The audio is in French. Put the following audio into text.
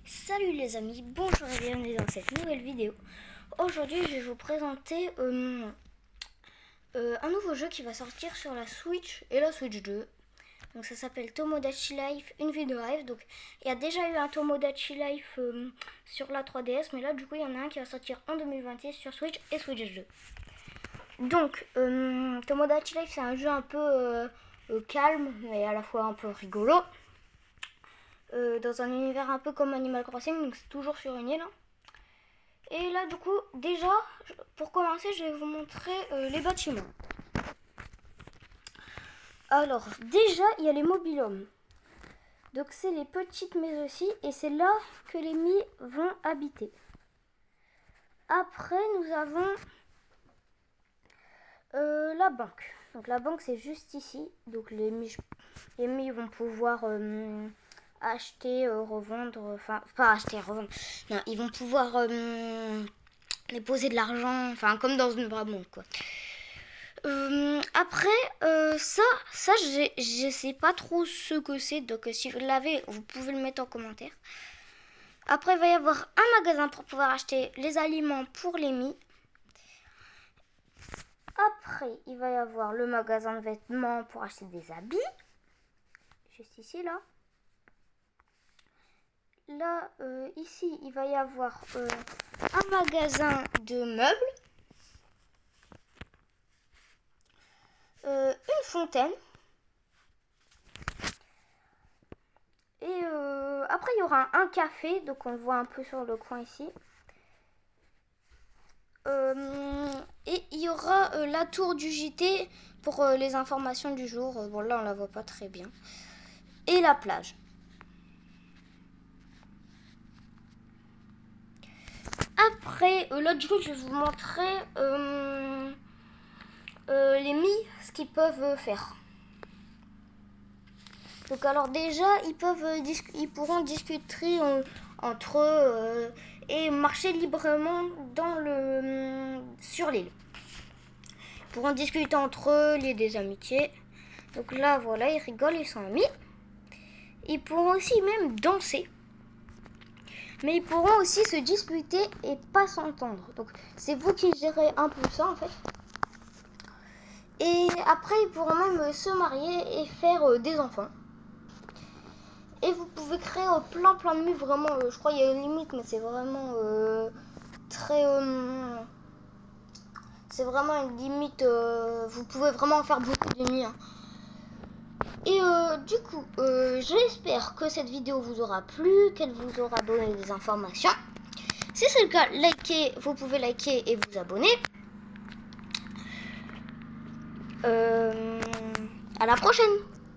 Salut les amis, bonjour et bienvenue dans cette nouvelle vidéo. Aujourd'hui je vais vous présenter un nouveau jeu qui va sortir sur la Switch et la Switch 2. Donc ça s'appelle Tomodachi Life Infinite Drive. Donc il y a déjà eu un Tomodachi Life sur la 3DS, mais là du coup il y en a un qui va sortir en 2026 sur Switch et Switch 2. Donc Tomodachi Life c'est un jeu un peu calme mais à la fois un peu rigolo. Dans un univers un peu comme Animal Crossing, donc c'est toujours sur une île. Et là du coup déjà pour commencer je vais vous montrer les bâtiments. Alors déjà il y a les mobil-homes, donc c'est les petites mais aussi, et c'est là que les Mii vont habiter. Après nous avons la banque, donc la banque c'est juste ici, donc les Mii vont pouvoir acheter, revendre, enfin pas acheter, revendre, non, ils vont pouvoir déposer de l'argent, enfin comme dans une vraie banque quoi. Après ça je sais pas trop ce que c'est, donc si vous l'avez vous pouvez le mettre en commentaire. Après il va y avoir un magasin pour pouvoir acheter les aliments pour les Mii. Après il va y avoir le magasin de vêtements pour acheter des habits, juste ici là. Là, ici, il va y avoir un magasin de meubles, une fontaine, et après il y aura un café, donc on le voit un peu sur le coin ici. Et il y aura la tour du JT pour les informations du jour. Bon, là, on la voit pas très bien. Et la plage. Après, là, du coup, je vais vous montrer les Mii, ce qu'ils peuvent faire. Donc alors déjà, ils pourront discuter entre eux et marcher librement sur l'île. Ils pourront discuter entre eux, lier des amitiés. Donc là, voilà, ils rigolent, ils sont amis. Ils pourront aussi même danser. Mais ils pourront aussi se disputer et pas s'entendre. Donc c'est vous qui gérez un peu ça en fait. Et après, ils pourront même se marier et faire des enfants. Et vous pouvez créer plein de Mii, vraiment, je crois qu'il y a une limite, mais c'est vraiment très... c'est vraiment une limite, vous pouvez vraiment en faire beaucoup de Mii. Hein. Et du coup, j'espère que cette vidéo vous aura plu, qu'elle vous aura donné des informations. Si c'est le cas, likez, vous pouvez liker et vous abonner. À la prochaine!